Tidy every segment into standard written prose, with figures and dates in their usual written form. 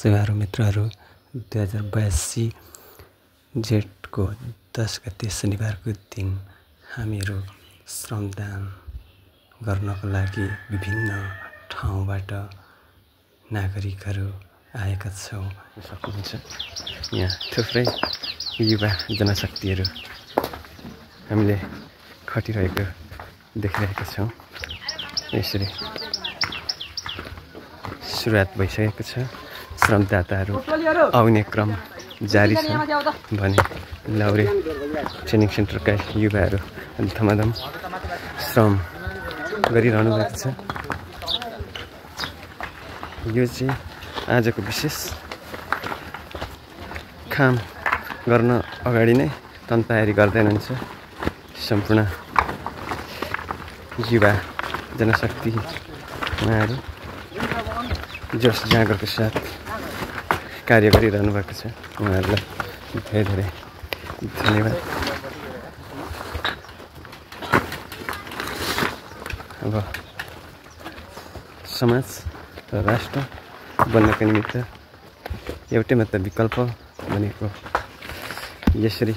श्रोताहरू मित्रहरू 2082 जेठको 10 गते शनिबारको दिन हामीहरू श्रमदान गर्नको लागि विभिन्न ठाउँबाट नागरिकहरू आएका छौँ। सक्नुहुन्छ यहाँ थुप्रै युवा जनशक्तिहरू हामीले खटिरहेको देखिरहेका छौँ। यसरी सुरुवात भइसकेको छ। श्रमदाताहरू आउने क्रम जारी छ भने लाउरे ट्रेनिङ सेन्टरका युवाहरू धमाधम श्रम गरिरहनु भएको छ। यो चाहिँ आजको विशेष काम गर्न अगाडि नै तयारी गर्दै हुनुहुन्छ सम्पूर्ण युवा जनशक्ति उहाँहरू जोस जागरको साथ कार्य गरिरहनु भएको छ। उहाँहरूलाई धेरै धेरै धन्यवाद। अब समाज र राष्ट्र बन्नको निमित्त एउटै मात्र विकल्प भनेको यसरी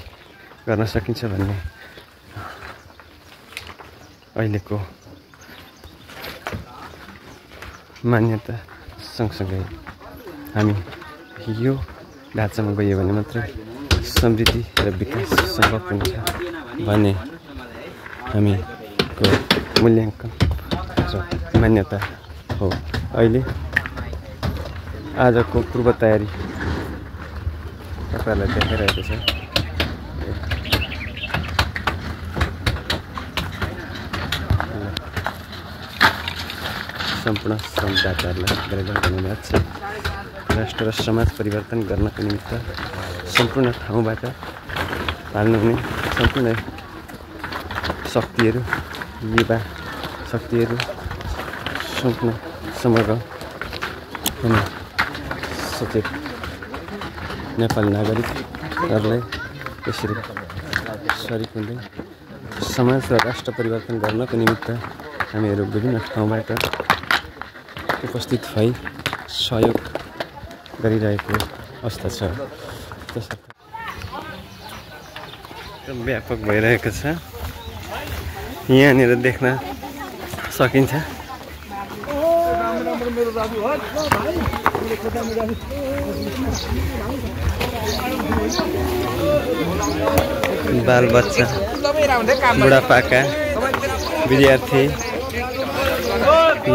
गर्न सकिन्छ भन्ने अहिलेको मान्यता सँगसँगै हामी यो ढाँचामा गयो भने मात्रै समृद्धि र विकास सम्भव हुन्छ भन्ने हामीको मूल्याङ्कन र मान्यता हो। अहिले आजको पूर्व तयारी तपाईँहरूलाई देखाइरहेको छ। सम्पूर्ण श्रमदाताहरूलाई धेरै धेरै धन्यवाद छ। राष्ट्र र समाज परिवर्तन गर्नको निमित्त सम्पूर्ण ठाउँबाट हाल्नुहुने सम्पूर्ण शक्तिहरू, युवा शक्तिहरू, सम्पूर्ण समग्र अनि सचेत नेपाली नागरिकहरूलाई यसरी सरिक हुँदै समाज र राष्ट्र परिवर्तन गर्नको निमित्त हामीहरू विभिन्न ठाउँबाट उपस्थित भई सहयोग गरिरहेको अवस्था छ। त्यसर्थ व्यापक भइरहेको छ। यहाँनिर देख्न सकिन्छ बालबच्चा, बुढापाका, विद्यार्थी,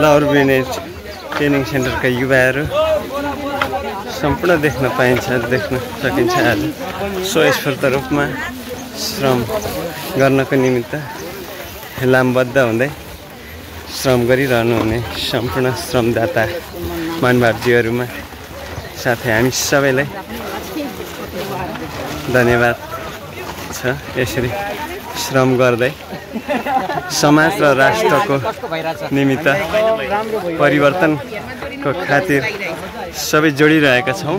लाउर ग्रेनेड ट्रेनिङ सेन्टरका युवाहरू सम्पूर्ण देख्न सकिन्छ। आज स्वस्फूर्त रूपमा श्रम गर्नको निमित्त लामबद्ध हुँदै श्रम गरिरहनु हुने सम्पूर्ण श्रमदाता मानवजीहरूमा साथै हामी सबैलाई धन्यवाद छ। यसरी श्रम गर्दै समाज र राष्ट्रको निमित्त परिवर्तनको खातिर सबै जोडिरहेका छौँ।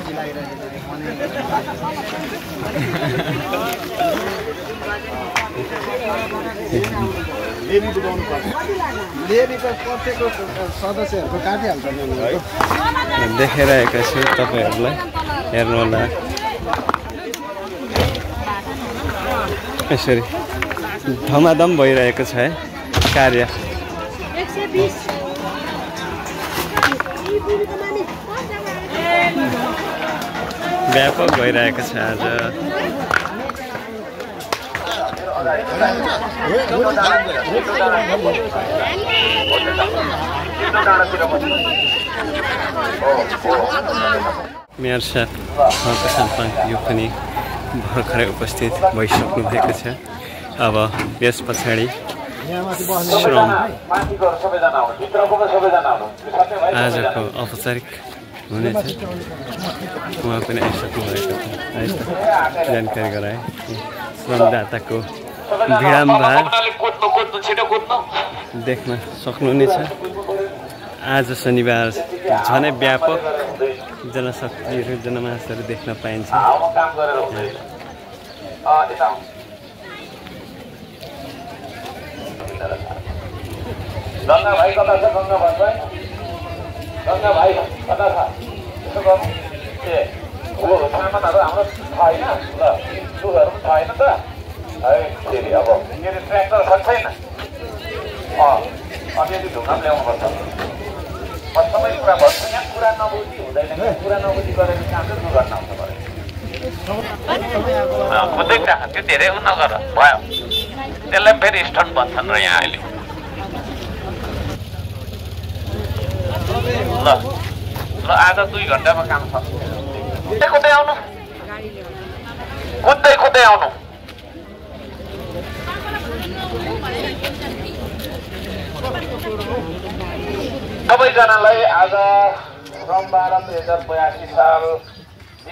देखाइरहेका छु तपाईँहरूलाई, हेर्नुहोला। यसरी धमाधम भइरहेको छ कार्य। व्यापक भइरहेको छ आज। मेयर साहब यो पनि भर्खरै उपस्थित भइसक्नु भएको छ। अब यस पछाडि श्रम आजको औपचारिक हुनेछ। उहाँ पनि आइसक्नु भएको छ। जानकारी गराए श्रमदाताको भिडाम्भार देख्न सक्नुहुनेछ। आज शनिबार झनै व्यापक जनशक्तिहरू, जनमासहरू देख्न पाइन्छ। गंगा भाई कता छ? गंगा भाइ कता छ? यसो गर्नु। हो सामानहरू हाम्रो छैन ल दुधहरू पनि छैन त है फेरि अब के अरे ट्र्याक्टर छ छैन अलिअलि ढुङ्गा पनि ल्याउनुपर्छ म सबै कुरा भन्छु यहाँ कुरा नबुझी हुँदैन कुरा नबुझी गरेर काम चाहिँ दुर्घटना हुन्छ बुझ्दैछ त्यो धेरै उ नगर भयो त्यसलाई फेरि स्टन्ट भन्छन् र यहाँ अहिले ल ल आज 2 घन्टामा काम छ कुद्दै आउनु कुद्दै आउनु सबैजनालाई आज श्रम 12/2082 साल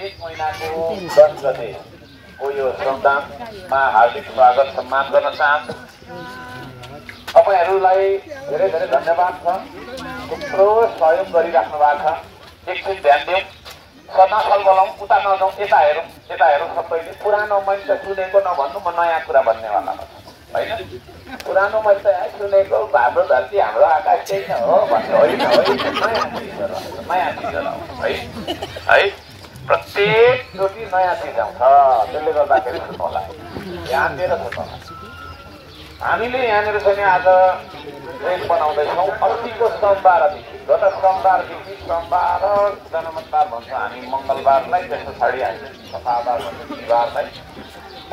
1 महिनाको 10 गतेको यो श्रमदानमा हार्दिक स्वागत सम्मान गर्न चाहन्छु तपाईहरुलाई धेरै धेरै धन्यवाद छ थुप्रो सहयोग गरिराख्नु भएको छ एकछिन ध्यान दिउँ सनासल गलौँ उता नजाउँ यता हेरौँ सबैले पुरानो मैले सुनेको नभन्नु म नयाँ कुरा भन्नेवाला होइन पुरानो मैले सुनेको हाम्रो धरती हाम्रो आकाश त्यही नै हो भन्ने होइन नयाँ चिजहरू है प्रत्येकचोटि नयाँ चिज आउँछ त्यसले गर्दाखेरि सुन्नु होला ध्यान दिएर सुन्नु होला हामीले यहाँनिर चाहिँ आज ट्रेन बनाउँदैछौँ अस्तिको सोमबारदेखि गत सोमबारदेखि सोमबार जनमतबार भन्छ हामी मङ्गलबारलाई त्यस पछाडि हामी सफाबार भन्छ बिहिबारलाई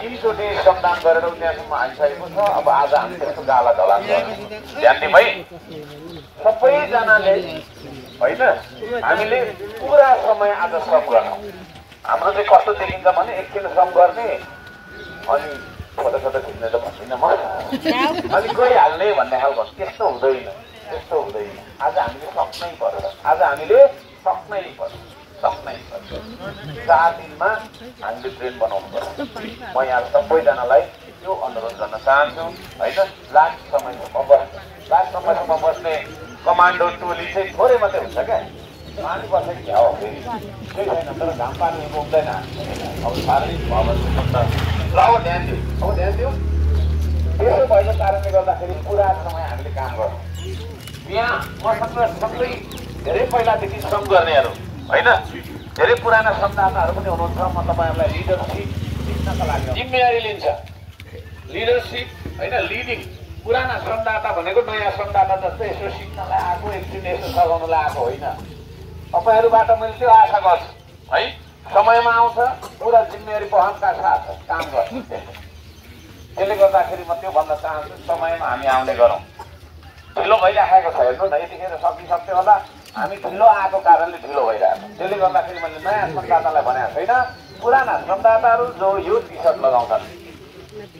3 चोटि श्रमदान गरेर त्यहाँसम्म आइसकेको छ अब आज हामी त्यसको गाला ढलान गर्छौँ ध्यान दिउँ है सबैजनाले होइन हामीले पुरा समय आज श्रम गर्छौँ हाम्रो चाहिँ कस्तो देखिन्छ भने एकछिन श्रम गर्ने अनि फोटो खिच्ने त भन्दिनँ म अनि गइहाल्ने भन्ने खालको त्यस्तो हुँदैन आज हामीले सक्नै पर्छ 4 दिनमा हामीले ट्रेन बनाउनु पर्छ म यहाँ सबैजनालाई यो अनुरोध गर्न चाहन्छु होइन लास्ट समयसम्म बस्ने कमान्डो टोली चाहिँ थोरै मात्रै हुन्छ क्या पानी पर्छ कि हो फेरि केही छैन तर घाम पानी पुग्दैन अब शारीरिक भवन अब ध्यान दिउँ त्यसो भएको कारणले गर्दाखेरि पुरा समय हामीले काम गर्छौँ यहाँ मसँग सबै धेरै पहिलादेखि श्रम गर्नेहरू होइन धेरै पुराना श्रमदाताहरू पनि हुनुहुन्छ म तपाईँहरूलाई लिडरसिप सिक्नका लागि जिम्मेवारी लिन्छ लिडरसिप होइन लिडिङ पुराना श्रमदाता भनेको नयाँ श्रमदाता जस्तै यसो सिक्नलाई आएको एकछिन यसो सघाउनलाई आएको होइन तपाईहरूबाट मैले त्यो आशा गर्छु है समयमा आउँछ पुरा जिम्मेवारी वहनका साथ काम गर्छु त्यसले गर्दाखेरि म त्यो भन्न चाहन्छु समयमा हामी आउने गरौँ ढिलो भइराखेको छ हेर्नु न यतिखेर सकिसक्यो होला हामी ढिलो आएको कारणले ढिलो भइरहेको त्यसले गर्दाखेरि मैले नयाँ श्रमदातालाई भनेको छैन पुराना श्रमदाताहरू जो यो टी सर्ट लगाउँछन्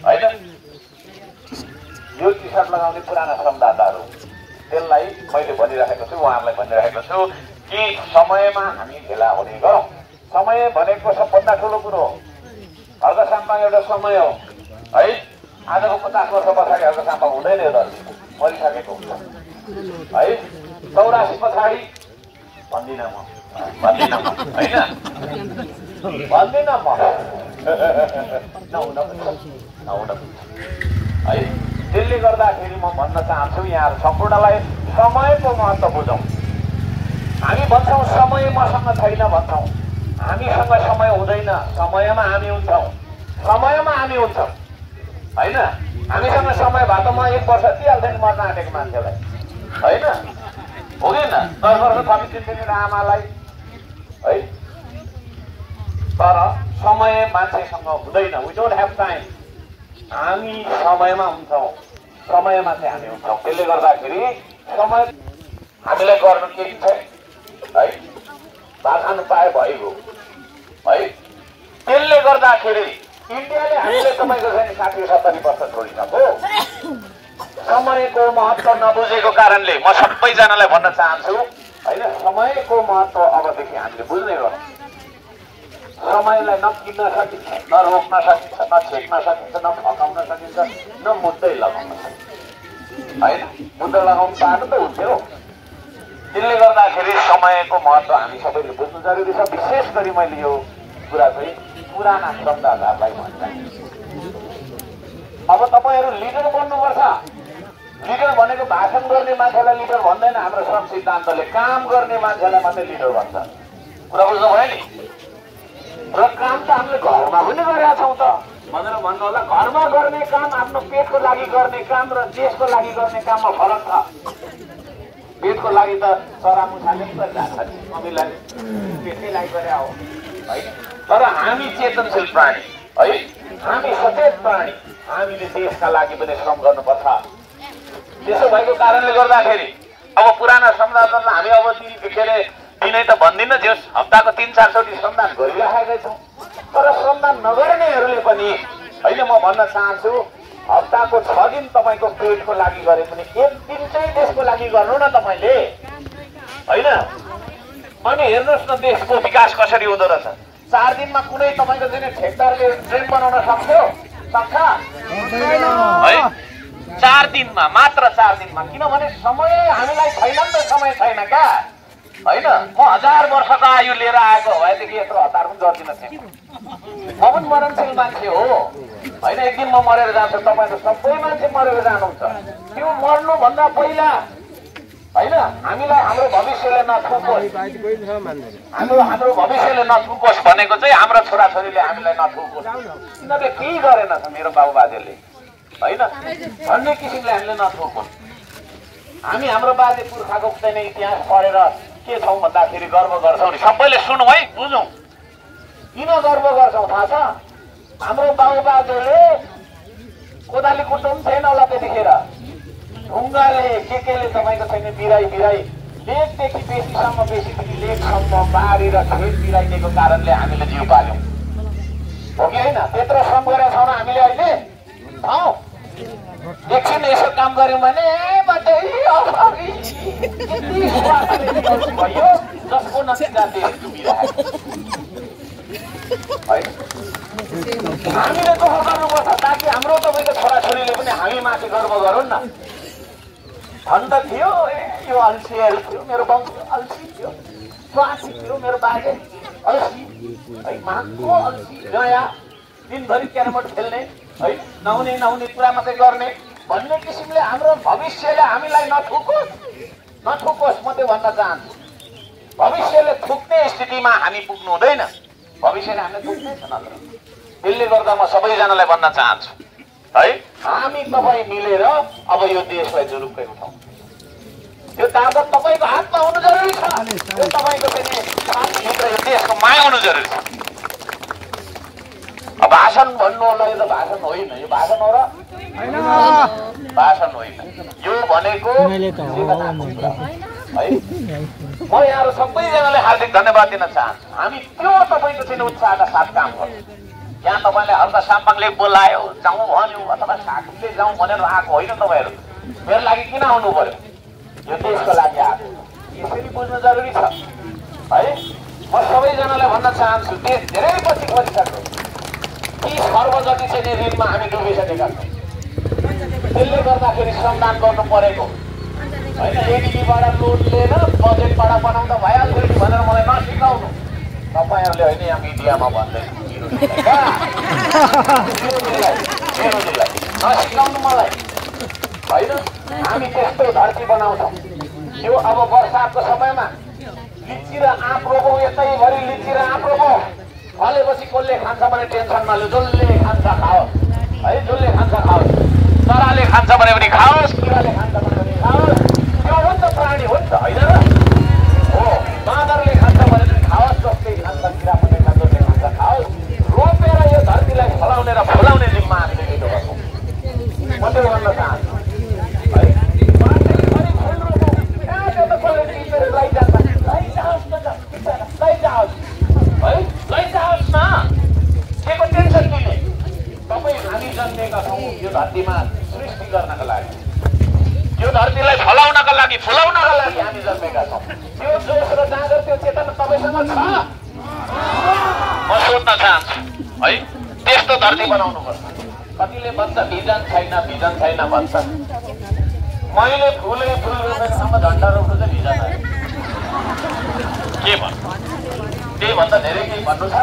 होइन यो टी सर्ट लगाउने पुराना श्रमदाताहरू त्यसलाई मैले भनिरहेको छु उहाँहरूलाई भनिरहेको छु कि समयमा हामी भेला हुने गरौँ समय भनेको सबभन्दा ठुलो कुरो हो अर्घसाम्पा एउटा समय हो है आजको 50 वर्ष पछाडि अर्घसाम्पा हुँदैन यो धरती मरिसकेको हुन्छ है 84 पछाडि भन्दिनँ म होइन भन्दिनँ म नहुन है त्यसले गर्दाखेरि म भन्न चाहन्छु यहाँहरू सम्पूर्णलाई समयको महत्त्व बुझौँ हामी भन्छौँ समय मसँग छैन भन्छौँ हामीसँग समय हुँदैन समयमा हामी हुन्छौँ होइन हामीसँग समय भए त म 1 वर्ष दिइहाल्थेँ नि मर्न आँटेको मान्छेलाई होइन हुँदैन 10 वर्ष थपी दिन्थेँ आमालाई है तर समय मान्छेसँग हुँदैन वी डोन्ट ह्याभ टाइम हामी समयमा हुन्छौँ समयमा चाहिँ हामी हुन्छौँ त्यसले गर्दाखेरि समय हामीलाई गर्नु केही छैन है भात खानु पाए भइगयो है त्यसले गर्दाखेरि इन्डियाले हामीले तपाईँको चाहिँ 60-70 वर्ष छोडिसक्यो समयको महत्त्व नबुझेको कारणले म सबैजनालाई भन्न चाहन्छु होइन समयको महत्त्व अबदेखि हामीले बुझ्ने गरौँ समयलाई न किन्न सकिन्छ न रोक्न सकिन्छ न छेक्न सकिन्छ न फकाउन सकिन्छ न मुद्दै लगाउन सकिन्छ होइन मुद्दा लगाउनु पाएको त हुन्थ्यो त्यसले गर्दाखेरि समयको महत्त्व हामी सबैले बुझ्नु जरुरी छ विशेष गरी मैले यो कुरा चाहिँ पुराना श्रमदाताहरूलाई भन्छ अब तपाईँहरू लिडर बन्नुपर्छ लिडर भनेको भाषण गर्ने मान्छेलाई लिडर भन्दैन हाम्रो श्रम सिद्धान्तले काम गर्ने मान्छेलाई मात्रै लिडर भन्छ कुरा बुझ्नु भयो नि र काम त हामीले घरमा पनि गरेका छौँ त भनेर भन्नु होला। घरमा गर्ने काम, आफ्नो पेटको लागि गर्ने काम र देशको लागि गर्ने काममा फरक छ। पेटको लागि त चरामुसाले पनि गरिरहेको छ, अमिरलाई पेटकै लागि गरे हो है। तर हामी चेतनशील प्राणी है, हामी सचेत प्राणी, हामीले देशका लागि पनि श्रम गर्नुपर्छ। त्यसो भएको कारणले गर्दाखेरि अब पुराना संविधानमा हामी अब के अरे दिनै त भन्दिनँ, जे हप्ताको 3-4 चोटि श्रमदान गरिराखेकै छौँ। तर श्रमदान नगर्नेहरूले पनि होइन, म भन्न चाहन्छु हप्ताको 6 दिन तपाईँको पेटको लागि गरे पनि 1 दिन चाहिँ देशको लागि गर्नु न तपाईँले होइन। अनि हेर्नुहोस् न देशको विकास कसरी हुँदो रहेछ। 4 दिनमा कुनै तपाईँको चाहिँ ठेकदारले ट्रेन बनाउन सक्छ? 4 दिनमा, मात्र 4 दिनमा। किनभने समय हामीलाई छैन नि त, समय छैन क्या होइन। म 1000 वर्षको आयु लिएर आएको भएदेखि यत्रो हतार पनि गर्दिनँ थिएँ। म पनि मरणशील मान्छे हो होइन, एक दिन म मरेर जान्छु, तपाईँ त सबै मान्छे मरेर जानुहुन्छ। त्यो मर्नुभन्दा पहिला होइन हामीलाई हाम्रो भविष्यले नथुकोस्, हाम्रो भविष्यले नथुकोस् भनेको चाहिँ हाम्रो छोराछोरीले हामीलाई नथुकोस्। यिनीहरूले केही गरेन छ मेरो बाबुबाजेले होइन, भन्ने किसिमले हामीले नथुकोस्। हामी हाम्रो बाजे पुर्खाको चाहिँ इतिहास पढेर के छौँ भन्दाखेरि गर्व गर्छौँ नि। सबैले सुनौँ है, बुझौँ किन गर्व गर्छौँ थाहा छ? हाम्रो बाबुबाजेले कोदाली कुट्नु पनि छैन होला त्यतिखेर, ढुङ्गाले केले तपाईँको छैन बिराई लेकदेखि बेसीसम्म, बेसीदेखि लेकसम्म बारी र खेत बिराइदिएको कारणले हामीले जिउ पाल्यौँ हो कि होइन? त्यत्रो श्रम गरेका छौँ न हामीले अहिले छौँ। एकछिन यसो काम गऱ्यौँ भने भयो जसको नतिजा देश डुबिरहेको। हामीले दुःख गर्नुपर्छ ताकि हाम्रो तपाईँको छोराछोरीले पनि हामी माथि गर्व गरून् न। भन्न थियो यो अल्छीहरू थियो, मेरो वंश अल्छी थियो, स्वार्थी थियो, मेरो बाजे अल्छी है, माको अल्छी, नयाँ दिनभरि क्यारमबोर्ड खेल्ने है, नहुने कुरा मात्रै गर्ने भन्ने किसिमले हाम्रो भविष्यले हामीलाई नथुकोस्। म त्यो भन्न चाहन्छु। भविष्यले थुक्ने स्थितिमा हामी पुग्नु हुँदैन, भविष्यले हामीले थुक्नै छ नत्र। त्यसले गर्दा म सबैजनालाई भन्न चाहन्छु है, हामी तपाईँ मिलेर अब यो देशलाई जुरुक्कै उठाउँ। यो ताकत तपाईँको हातमा हुनु जरुरी छ, यो तपाईँको चाहिँ यो देशको माया हुनु जरुरी छ। अब भाषण भन्नु होला, यो त भाषण होइन, यो भाषण हो र भाषण होइन, यो भनेको है। म यहाँहरू सबैजनालाई हार्दिक धन्यवाद दिन चाहन्छु। हामी त्यो तपाईँको चाहिँ उत्साहका साथ काम गर्छौँ। यहाँ तपाईँले हल्का साम्पाङले बोलायो, जाउँ भन्यो, अथवा साथीले जाउँ भनेर आएको होइन तपाईँहरू। मेरो लागि किन आउनु पर्यो? यो देशको लागि आएको, यसरी बुझ्नु जरुरी छ है। म सबैजनालाई भन्न चाहन्छु, देश धेरै पछि गरिसक्यो, 30 खर्ब जति चाहिँ ऋणमा हामी डुबिसकेका छौँ। त्यसले गर्दाखेरि श्रमदान गर्नु परेको होइन। एडिबीबाट लोन लिएर बजेटबाट बनाउँदा भइहाल्छ भनेर मलाई नसिकाउनु तपाईँहरूले होइन। यहाँ मिडियामा भन्दैछु नसिकाउनु मलाई होइन। हामी त्यस्तो धरती बनाउँछौँ। यो अब बर्सातको समयमा लिची र आँप रोपौँ, यतैभरि लिची र आँप रोपौँ। फलेपछि कसले खान्छ भने टेन्सन नलियो, जसले खान्छ खाओस् है, जसले खान्छ खाओस्। चराले खान्छ भने पनि खाओस्, किराले खान्छ भने पनि खाओस्। त्यो हो नि त, प्राणी हो नि त होइन र हो। बाँदरले खान्छ भने पनि खाओस्, जसले खान्छ किरा पनि खान्छ, जसले खान्छ खाओस्। रोपेर यो धरतीलाई फलाउने र फुलाउने जिम्मा हामीले लिनु पर्छ। म त्यो भन्न चाहन्छु है। मान्छेले पनि फुल रोपौँ, त्यो त कसले टिपेर लैजान्छ, लैजाओस् न त, लैजाओस् है, लैजाओस् न, के को टेन्सन लिने? तपाईँ हामी जन्मेका छौँ यो धरतीमा सृष्टि गर्नका लागि, यो धरतीलाई फलाउनका लागि, फुलाउनका लागि हामी जन्मेका छौँ। त्यो जोस र जाँगर, त्यो चेतना तपाईँसँग छ? म सोध्न चाहन्छु है। त्यस्तो धरती बनाउनुपर्छ। कतिले भन्छ भिजन छैन भन्छ। मैले फुल रोपेसम्म झन्डा रोप्नु चाहिँ भिजन हो के भन्नु? त्यही भन्दा धेरै केही भन्नु छ?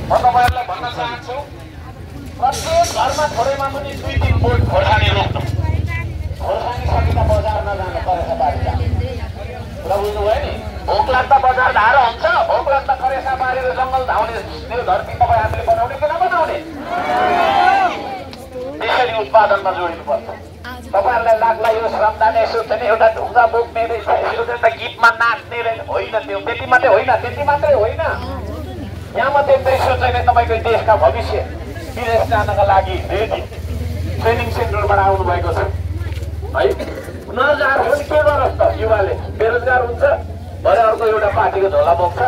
म तपाईँहरूलाई भन्न चाहन्छु, प्रत्येक घरमा थोरैमा पनि 2-3 बोट खोर्सानी रोप्नु। खोर्सानी सकिँदा बजार नजानु, करेसा बारी जानु। कुरा बुझ्नुभयो नि? भोक लाग्दा बजार धारो हुन्छ, भोक लाग्दा करेसा बारी र जङ्गल धाउने त्यो धरती तपाईँ हामीले बनाउने कि नबनाउने? त्यसरी उत्पादनमा जोडिनुपर्छ। तपाईँहरूलाई लाग्ला यो श्रमदान यसो चाहिँ एउटा ढुङ्गा बोक्ने रहेछ, यसो एउटा गीतमा नाच्ने रहेछ, होइन। त्यो त्यति मात्रै होइन, त्यति मात्रै होइन। यहाँ मात्रै दृश्य चाहिँ तपाईँको देशका भविष्य विदेश जानका लागि ट्रेनिङ सेन्टरबाट आउनुभएको छ है। नजाएर पनि के गरोस् त, युवाले बेरोजगार हुन्छ, भरे अर्को एउटा पार्टीको झोला बोक्छ,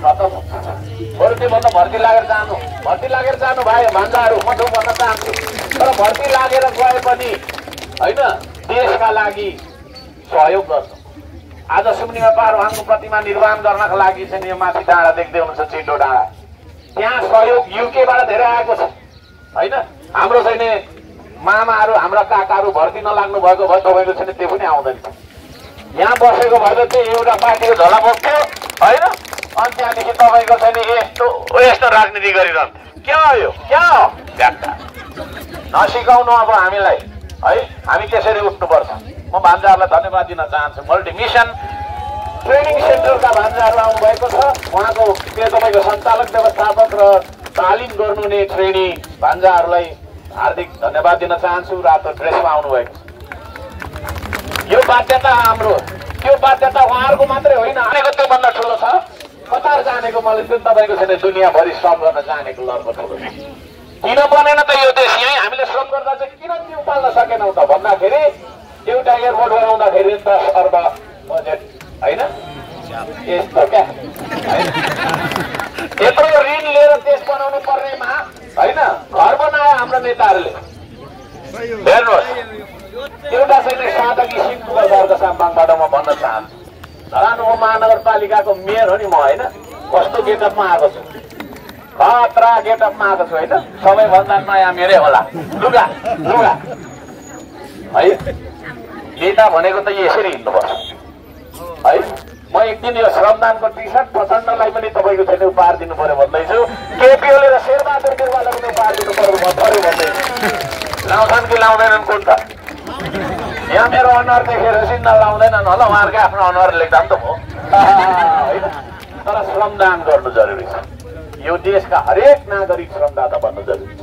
खतम हुन्छ। बरु त्योभन्दा भर्ती लागेर जानु भाइ भान्जाहरू म भन्न चाहन्छु। तर भर्ती लागेर गए पनि होइन, देशका लागि सहयोग गर्नु। आज सुम्निमा पारवानको प्रतिमा निर्माण गर्नका लागि चाहिँ यो माथि डाँडा देख्दै हुनुहुन्छ, चिन्डो डाँडा, त्यहाँ सहयोग युकेबाट धेरै आएको छ होइन। हाम्रो चाहिँ नि मामाहरू हाम्रा काकाहरू भर्ती नलाग्नु भएको भए तपाईँको छैन त्यो पनि आउँदैन। यहाँ बसेको भए चाहिँ एउटा पार्टीको झोला बोक्थ्यो होइन, अनि त्यहाँदेखि तपाईँको चाहिँ नि यस्तो राजनीति गरिरहन्थ्यो। क्या हो यो, क्या हो? व्याख्या नसिकाउनु अब हामीलाई है, हामी त्यसरी उठ्नुपर्छ। म भान्जाहरूलाई धन्यवाद दिन चाहन्छु। मल्टिमिसन ट्रेनिङ सेन्टरका भान्जाहरू आउनुभएको छ, उहाँको त्यो तपाईँको सञ्चालक व्यवस्थापक र तालिम गर्नुहुने ट्रेनी भान्जाहरूलाई हार्दिक धन्यवाद दिन चाहन्छु। रातो ड्रेसमा आउनुभएको छ। यो बाध्यता हाम्रो, त्यो बाध्यता उहाँहरूको मात्रै होइन, आनेको त्योभन्दा ठुलो छ। कतार जानेको मलाई त्यो तपाईँको छैन, दुनियाँभरि श्रम गर्न जानेको लर्को ठुलो छ। किन बनेन त यो देश? यहीँ हामीले श्रम गर्दा चाहिँ किन जिउ पाल्न सकेनौँ त भन्दाखेरि एउटा एयरपोर्ट बनाउँदाखेरि 10 अर्ब बजेट होइन, यस्तो क्या यत्रो ऋण लिएर देश बनाउनु पर्नेमा होइन, घर बनायो हाम्रो नेताहरूले। हेर्नुहोस्, एउटा चाहिँ सादगी सिक्नु बजारको साम्बाङबाट म भन्न चाहन्छु। धरान महानगरपालिकाको मेयर हो नि म होइन, कस्तो गेटअपमा आएको छु, खतरा गेटअपमा आएको छु होइन। सबैभन्दा नयाँ मेरै होला, लुगा लुगा है। नेता भनेको त यसरी हिँड्नुपर्छ है। म एक दिन यो श्रमदानको टी सर्ट प्रचण्डलाई पनि तपाईँको छैन उपहार दिनु पर्यो भन्दैछु। केपी ओली र शेरबहादुर देउवालाई पनि उपहार दिनु पर्यो भन्दैछु। लाउँछन् कि लाउँदैनन् कुन त? यहाँ मेरो अनुहार देखेर नलाउँदैनन् होला, उहाँहरूकै आफ्नो अनुहार लेख्दा पनि त भयो होइन। तर श्रमदान गर्नु जरुरी छ। यो देशका हरेक नागरिक श्रमदाता बन्नु जरुरी छ।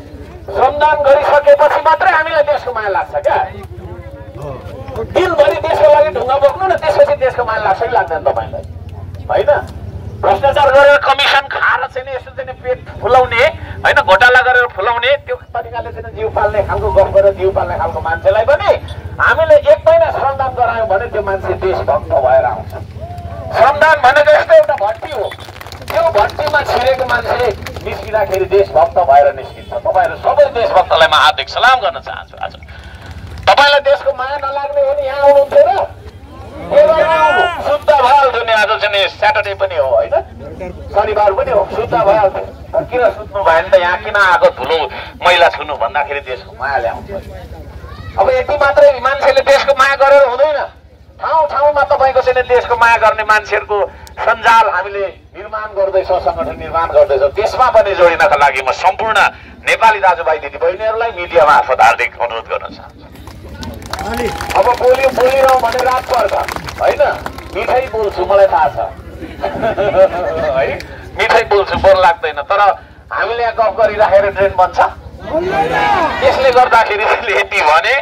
श्रमदान गरिसकेपछि मात्रै हामीलाई देशको माया लाग्छ क्या। दिनभरि देशको लागि ढुङ्गा बोक्नु न, त्यसपछि देशको माया लाग्छ कि लाग्दैन तपाईँलाई होइन? भ्रष्टाचार गरेर कमिसन खाएर चाहिँ यसो चाहिँ पेट फुलाउने होइन, घोटाला गरेर फुलाउने त्यो तरिकाले चाहिँ जिउ पाल्ने खालको गफ गरेर जिउ पाल्ने खालको मान्छेलाई पनि हामीले 1 महिना श्रमदान गरायौँ भने त्यो मान्छे देशभक्त भएर आउँछ। श्रमदान भनेको यस्तो एउटा भट्टी हो, त्यो भट्टीमा छिरेको मान्छे निस्किँदाखेरि देशभक्त भएर निस्किन्छ। तपाईँहरू सबै देशभक्तलाई म हार्दिक सलाम गर्न चाहन्छु। आज तपाईँलाई देशको माया नलाग्ने हो नि यहाँ आउनुहुन्थ्यो र शुद्ध भइहाल्थ्यो नि। आज चाहिँ स्याटरडे पनि हो होइन, शनिबार पनि हो, शुद्ध भइहाल्थ्यो। किन सुत्नु भएन त? यहाँ किन आएको धुलो मैला छुनु भन्दाखेरि देशको माया ल्याउँछ। अब यति मात्रै मान्छेले देशको माया गरेर हुँदैन, ठाउँ ठाउँमा तपाईँको चाहिँ देशको माया गर्ने मान्छेहरूको सञ्जाल हामीले निर्माण गर्दैछौँ, सङ्गठन निर्माण गर्दैछौँ। त्यसमा पनि जोडिनका लागि म सम्पूर्ण नेपाली दाजुभाइ दिदीबहिनीहरूलाई मिडिया मार्फत हार्दिक अनुरोध गर्न चाहन्छु। अब बोलिरहँ भने रात पर्छ होइन, मिठाई बोल्छु मलाई थाहा छ है, मिठाई बोल्छु बोल लाग्दैन। तर हामीले यहाँ गफ गरिराखेर ट्रेन बन्छ, त्यसले गर्दाखेरि यति भने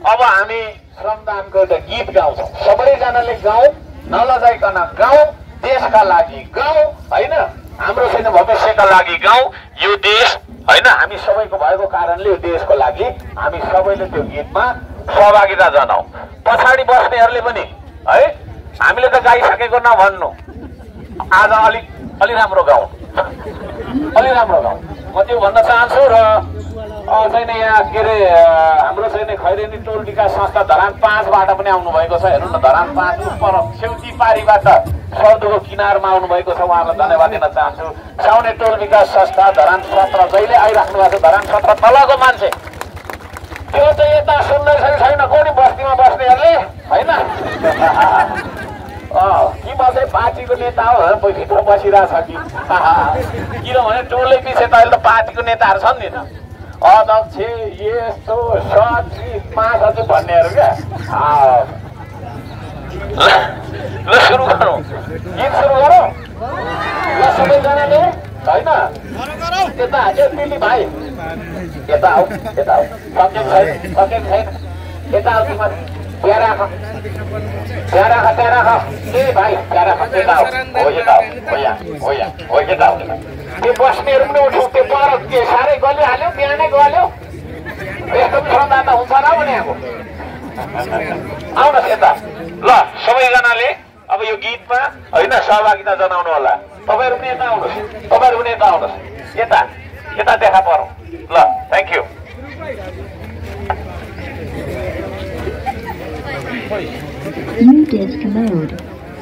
अब हामी श्रमदानको एउटा गीत गाउँछौँ। सबैजनाले गाउँ, नलजाइकन गाउँ, देशका लागि गाउँ होइन, हाम्रो छैन भविष्यका लागि गाउँ। यो देश होइन हामी सबैको भएको कारणले यो देशको लागि हामी सबैले त्यो गीतमा सहभागिता जनाऊ। पछाडि बस्नेहरूले पनि है, हामीले त गाइसकेको नभन्नु, आज अलि राम्रो गाउँ, अलि राम्रो गाउँ म त्यो भन्न चाहन्छु। र चाहिँ यहाँ के अरे हाम्रो चाहिँ खैरेनी टोल विकास संस्था धरान 5बाट पनि आउनुभएको छ। हेर्नु न, धरान 5 उपर सेउती पारीबाट सर्दुको किनारमा आउनुभएको छ, उहाँहरूलाई धन्यवाद दिन चाहन्छु। साउने टोल विकास संस्था धरान 17 जहिले आइराख्नु भएको छ, धरान 17 तलको मान्छे त्यो चाहिँ यता सुन्दैछ कि छैन कोही बस्तीमा बस्नेहरूले होइन? कि म चाहिँ पार्टीको नेता हो भनेर भित्र बसिरहेछ कि? किनभने टोलै पछि त अहिले त पार्टीको नेताहरू छन् नि त, अध्यक्ष यस्तो सचिव महासचिव भन्नेहरू क्या। ल सुरु गरौँ, गीत सुरु गरौँ ल सबैजनाले। यता दिल्ली भाइ यता आऊ यता आऊ सकेको छैन यता आऊ तिमी त्यहाँ राख ए भाइ त्यहाँ राख यता आऊ हो यता आऊ हो यता आऊ त्यो बस्नेहरू पनि उठ्यो त्यो पर के साह्रै गलिहाल्यो बिहानै गल्यो यस्तो खन्दा त हुन्छ र भने अब आउनुहोस् यता ल सबैजनाले अब यो गीतमा होइन सहभागिता जनाउनु होला तपाईँहरू पनि यता आउनुहोस् यता देखा परौँ ल थ्याङ्क यू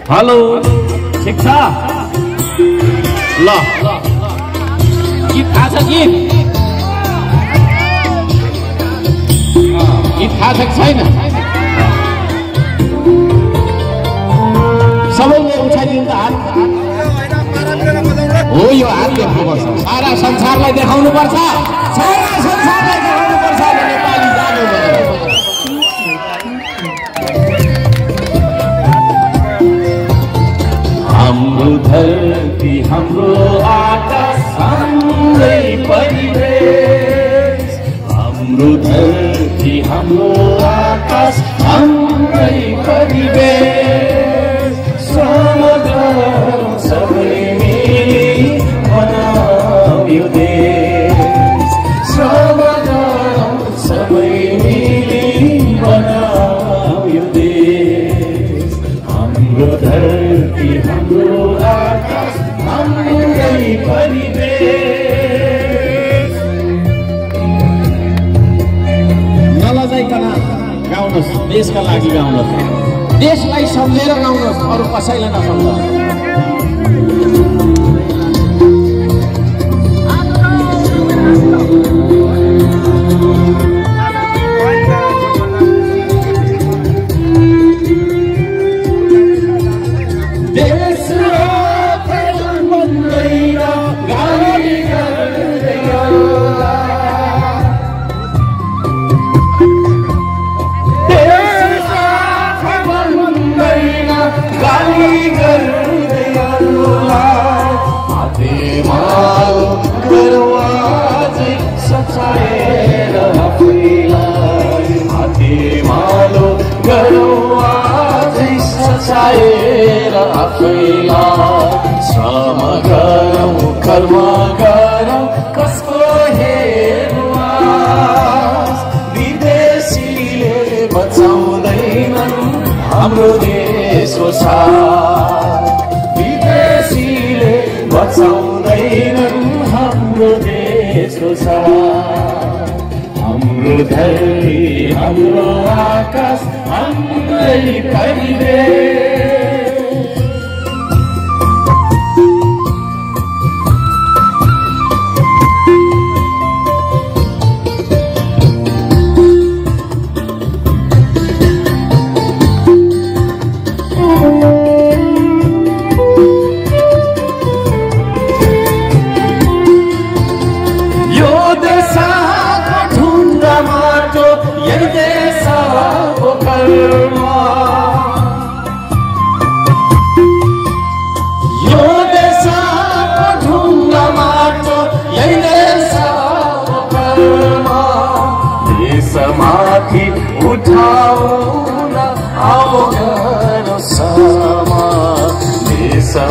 हेलो ठिक छ ल गीत थाहा छ गीत थाहा छ कि छैन सबैले उठाइदिनु त हात हो यो हात देखाउनुपर्छ सारा संसारलाई देखाउनुपर्छ नेपाली जानु हाम्रो धरती हाम्रो आकाश हाम्रै परिवेश हाम्रो धरती हाम्रो आकाश हाम्रै परिवेश सबै मिली बनाऊ यो देश सबै मिली बनाऊ यो देश हाम्रो धरती हाम्रो आकाश हाम्रै परिवेश नलजाइकन गाउनुहोस् देशका लागि गाउनुहोस् देशलाई सम्झेर गाउनुहोस् अरू कसैलाई नसम्झोस् श्रम गरौँ कर्म गरौँ कसको हेर्नुमा विदेशीले बचाउँदैनन् हाम्रो देशको साथ विदेशीले बचाउँदैनन् हाम्रो देशको साथ हाम्रो धरती हाम्रो आकाश हाम्रै परिवेश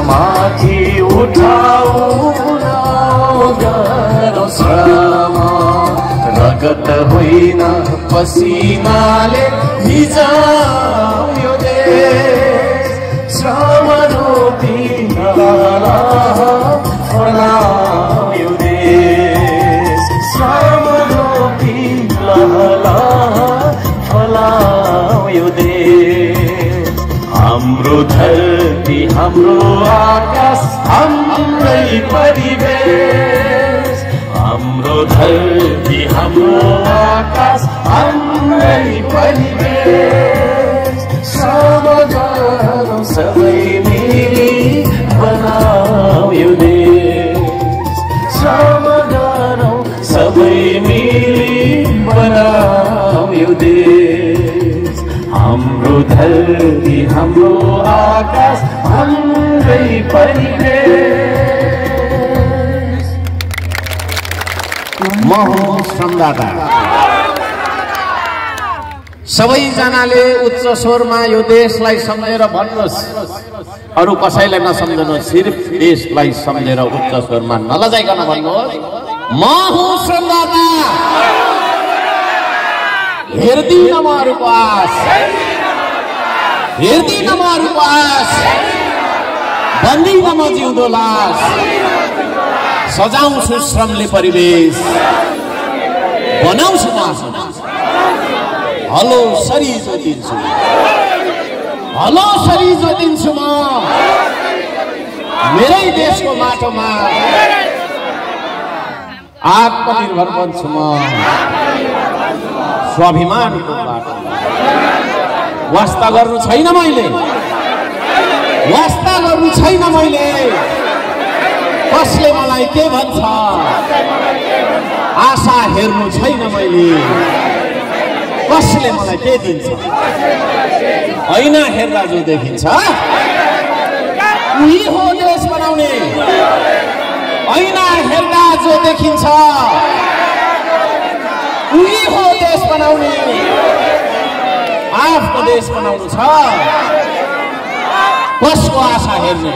माथि उठाउन गरौँ श्रम रगत होइन पसिनाले भिजाऊ यो देश श्रम रोटी फलाऊ यो देश श्रम रोटी फलाऊ यो देश हाम्रो धरती हाम्रो आकाश हाम्रै परिवेश हाम्रो धरती हाम्रो आकाश हाम्रै परिवेश श्रम गरौँ सबै मिली बनाऊ यो देश श्रम गरौँ सबै मिली बनाऊ यो देश हाम्रो धरती हाम्रो आकाश हाम्रै परिवेश हुँ श्रमदाता। सबैजनाले उच्च स्वरमा यो देशलाई सम्झेर भन्नुहोस्, अरू कसैलाई नसम्झनुहोस्, सिर्फ देशलाई सम्झेर उच्च स्वरमा नलजाइकन भन्नुहोस्, म हुँ श्रमदाता। हेर्दिन म अरूको आश, हेर्दिन म अरूको आश, बन्दिन म जिउँदो लास, सजाउँछु श्रमले परिवेश, बनाउँछु म हलो सरी जोतिन्छु, हलो सरी जोतिन्छु म मेरै देशको माटोमा, आत्मनिर्भर बन्छु म स्वाभिमानको बाटोमा। वास्ता गर्नु छैन मैले, वास्ता गर्नु छैन मैले, कसले मलाई के भन्छ आशा हेर्नु छैन मैले, कसले मलाई के दिन्छ ऐना हेर्दा जो देखिन्छ उही हो देश बनाउने। ऐना हेर्दा जो देखिन्छ उही हो देश बनाउने। आफ्नो देश बनाउनु छ, कसको आशा हेर्ने,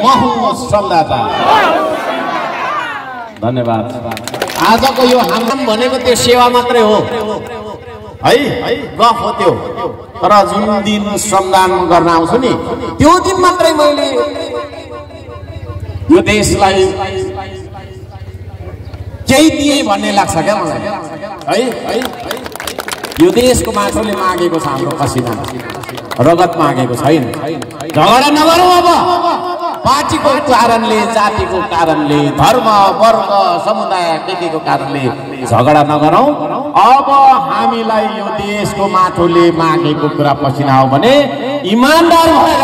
म हुँ श्रमदाता। धन्यवाद। आजको यो हाम भनेको त्यो सेवा मात्रै हो है, गफ हो त्यो, तर जुन दिन श्रमदान गर्न आउँछु नि त्यो दिन मात्रै मैले यो देशलाई केही दिए भन्ने लाग्छ क्या मलाई है। यो देशको माटोले मागेको छ हाम्रो पसिना, रगत मागेको छैन। झगडा नगरौँ अब, पार्टीको कारणले, जातिको कारणले, धर्म वर्ग समुदाय व्यक्तिको कारणले झगडा नगरौँ। अब हामीलाई यो देशको माटोले मागेको कुरा पसिना हो भने इमानदार भएर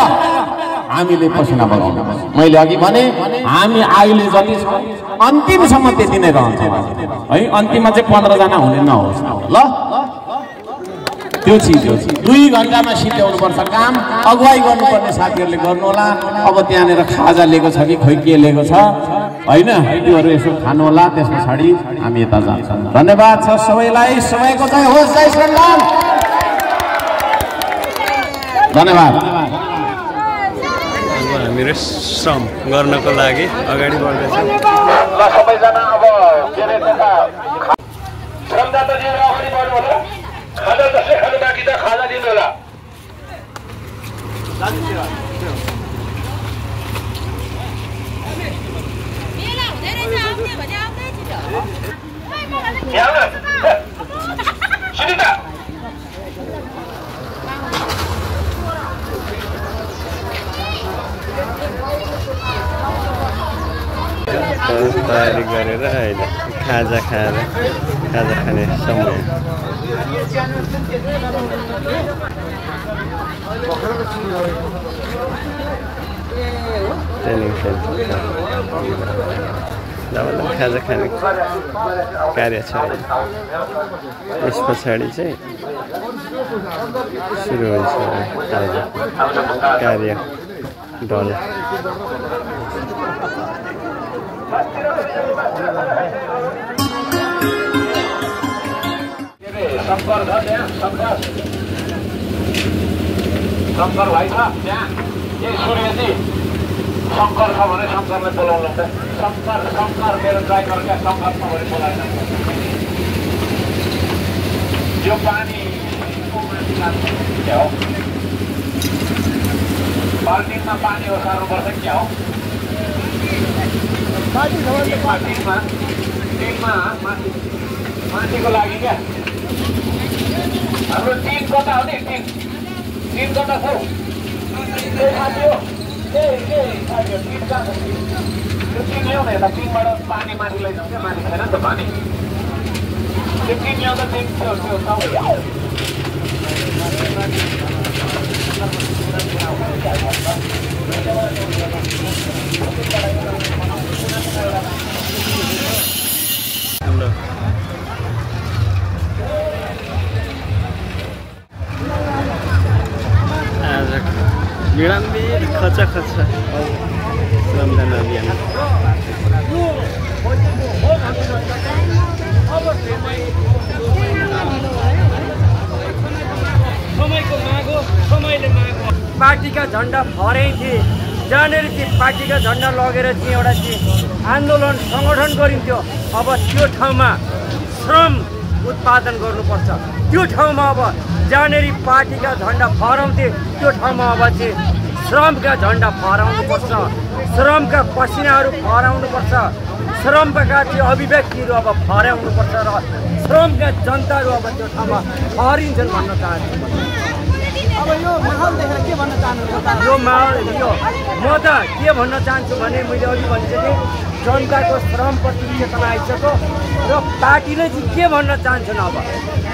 हामीले पसिना बगाउनु। मैले अघि भने हामी आयुले जति छ अन्तिमसम्म त्यति नै रहन्छ है। अन्तिममा चाहिँ 15 जना हुने नहोस् ल, त्यो चिज हो। 2 घण्टामा सिद्ध्याउनु पर्छ काम, अगुवाई गर्नुपर्ने साथीहरूले गर्नु होला। अब त्यहाँनिर खाजा लिएको छ कि खोइ के लिएको छ होइन, त्योहरू यसो खानु होला, त्यस पछाडि हामी यता जान्छौँ। धन्यवाद छ सबैलाई, सबैको जय होस्, जय श्रीराम। धन्यवाद। हामीहरू श्रम गर्नको लागि अगाडि बढ्दैछौँ। ल सबैजना अब के अरे श्रमदाताजीहरू अगाडि बढ्नु होला। खाजा जसले खानु बाँकी छ खाजा दिनु होला। सुनिता तयारी गरेर अहिले खाजा खाएर खाजा खाने समय। ट्रेनिङ सेन्टर जब खाजा खाने कार्य छ। यस पछाडि चाहिँ सुरु हुन्छ खाजा कार्य दल। शङ्कर भाइ छ त्यहाँ, यही सूर्यजी शङ्कर छ भने शङ्करलाई बोलाउनु हुन्छ। शङ्कर मेरो ड्राइभर क्या शङ्कर छ भने बोलाएन। यो पानी क्या हो, बाल्टिनमा पानी ओसार्नुपर्छ क्या हो, माथिको लागि क्या। हाम्रो 3 कता हो नि, 3 कता छ। माथि हो 3 कता, त्यो 3 ल्याउन यता 3बाट पानी माथि लैजाउँ क्या। माथि छैन नि त पानी, त्यो 3 ल्याउँदा त्यो विरामवीर खचा श्रमदान अभियान। झन्डा फहरै थिए, जहाँनिर चाहिँ पार्टीका झन्डा लगेर चाहिँ एउटा चाहिँ आन्दोलन सङ्गठन गरिन्थ्यो। अब त्यो ठाउँमा श्रम उत्पादन गर्नुपर्छ। त्यो ठाउँमा अब जहाँनिर पार्टीका झन्डा फहराउँथे त्यो ठाउँमा अब चाहिँ श्रमका झन्डा फहराउनुपर्छ, श्रमका पसिनाहरू फहराउनुपर्छ, श्रमका चाहिँ अभिव्यक्तिहरू अब फहराउनुपर्छ र श्रमका जनताहरू अब त्यो ठाउँमा फहरिन्छन् भन्न चाहन्छु। अब यो माहौल देखेर के भन्न चाहनुहुन्छ? यो माहौल म त के भन्न चाहन्छु भने मैले अघि भनिसकेँ, जनताको श्रमप्रति चेतना आइसक्यो र पार्टीले चाहिँ के भन्न चाहन्छन् अब,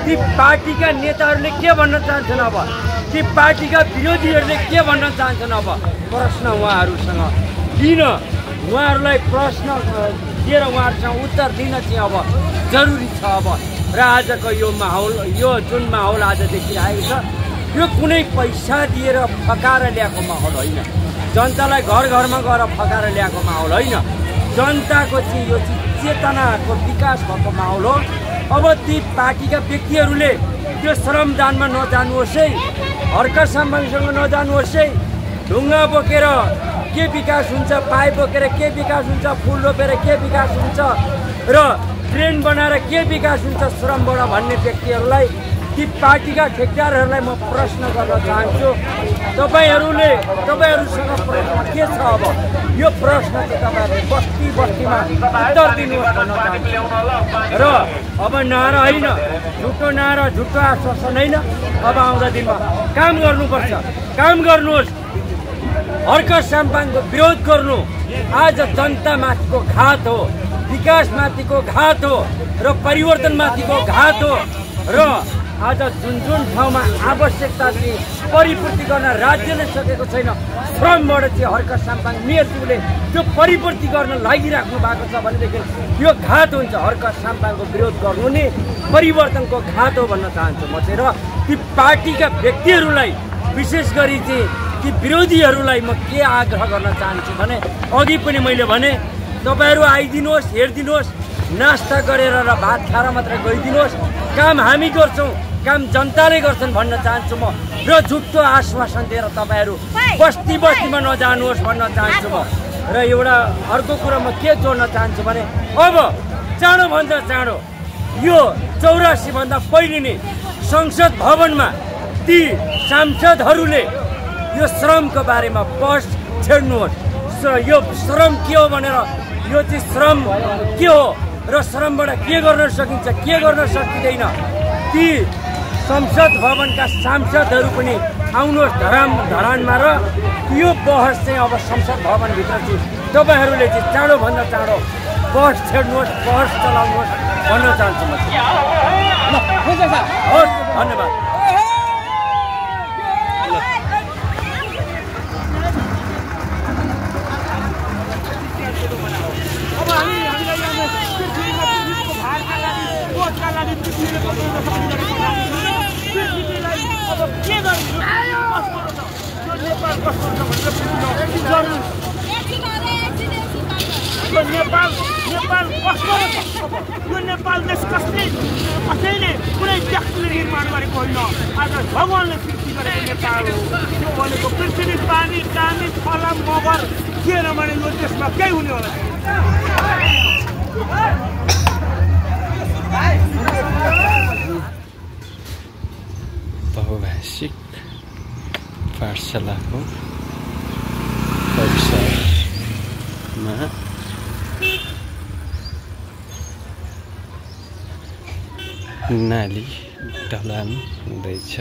ती पार्टीका नेताहरूले के भन्न चाहन्छन् अब, ती पार्टीका विरोधीहरूले के भन्न चाहन्छन् अब, प्रश्न उहाँहरूसँग दिन, उहाँहरूलाई प्रश्न दिएर उहाँहरूसँग उत्तर दिन चाहिँ अब जरुरी छ। अब र आजको यो माहौल, यो जुन माहौल आज देखिरहेको छ, यो कुनै पैसा दिएर फकाएर ल्याएको माहौल होइन, जनतालाई घर घरमा गएर फकाएर ल्याएको माहौल होइन, जनताको चाहिँ यो चाहिँ चेतनाको विकास भएको माहौल हो। अब ती पार्टीका व्यक्तिहरूले त्यो श्रमदानमा नजानुहोस् है, हर्क सामानसँग नजानुहोस् है, ढुङ्गा बोकेर के विकास हुन्छ, पाइप बोकेर के विकास हुन्छ, फुल रोपेर के विकास हुन्छ र ट्रेन बनाएर के विकास हुन्छ श्रमबाट भन्ने व्यक्तिहरूलाई, ती पार्टीका ठेकेदारहरूलाई म प्रश्न गर्न चाहन्छु, तपाईँहरूसँग प्रश्न के छ? अब यो प्रश्न चाहिँ तपाईँहरूले बस्ती बस्तीमा उत्तर दिनुहोस् भन्न चाहन्छु। र अब नारा होइन, झुटो नारा, झुटो आश्वासन होइन, अब आउँदा दिनमा काम गर्नुपर्छ, काम गर्नुहोस्, हर्क साम्पाङको विरोध गर्नु आज जनतामाथिको घात हो, विकासमाथिको घात हो र परिवर्तनमाथिको घात हो। र आज जुन जुन ठाउँमा आवश्यकता चाहिँ परिपूर्ति गर्न राज्यले सकेको छैन, श्रमबाट चाहिँ हर्क साम्पाङ मेयरज्यूले त्यो परिपूर्ति गर्न लागिराख्नु भएको छ भनेदेखि यो घात हुन्छ। हर्क साम्पाङको विरोध गर्नु नै परिवर्तनको घात हो भन्न चाहन्छु म चाहिँ। र ती पार्टीका व्यक्तिहरूलाई विशेष गरी चाहिँ ती विरोधीहरूलाई म के आग्रह गर्न चाहन्छु भने, अघि पनि मैले भने, तपाईँहरू आइदिनुहोस्, हेरिदिनुहोस्, नास्ता गरेर र भात खाएर मात्र गइदिनुहोस्, काम हामी गर्छौँ, काम जनताले गर्छन् भन्न चाहन्छु म। र झुटो आश्वासन दिएर तपाईँहरू बस्ती बस्तीमा नजानुहोस् भन्न चाहन्छु म। र एउटा अर्को कुरा म के जोड्न चाहन्छु भने, अब चाँडोभन्दा चाँडो यो 84 भन्दा पहिले नै संसद भवनमा ती सांसदहरूले यो श्रमको बारेमा बहस छेड्नुहोस्। यो श्रम के हो भनेर, यो चाहिँ श्रम के हो र श्रमबाट के गर्न सकिन्छ, के गर्न सकिँदैन, ती संसद भवनका सांसदहरू पनि आउनुहोस् धरानमा। र यो बहस चाहिँ अब संसद भवनभित्र चाहिँ तपाईँहरूले चाहिँ चाँडोभन्दा चाँडो बहस छेड्नुहोस्, बहस चलाउनुहोस् भन्न चाहन्छु म। हस्, धन्यवाद। नेपाल देश कसैले कुनै व्यक्तिले निर्माण गरेको होइन, आज भगवानले सृष्टि गरेको नेपाल हो। यो भनेको पृथ्वी, पानी, कामी, फला, मगर थिएन भने यो देशमा केही हुने होला। बहुभाषिक पाठशालाको परिसरमा नाली ढलान हुँदैछ।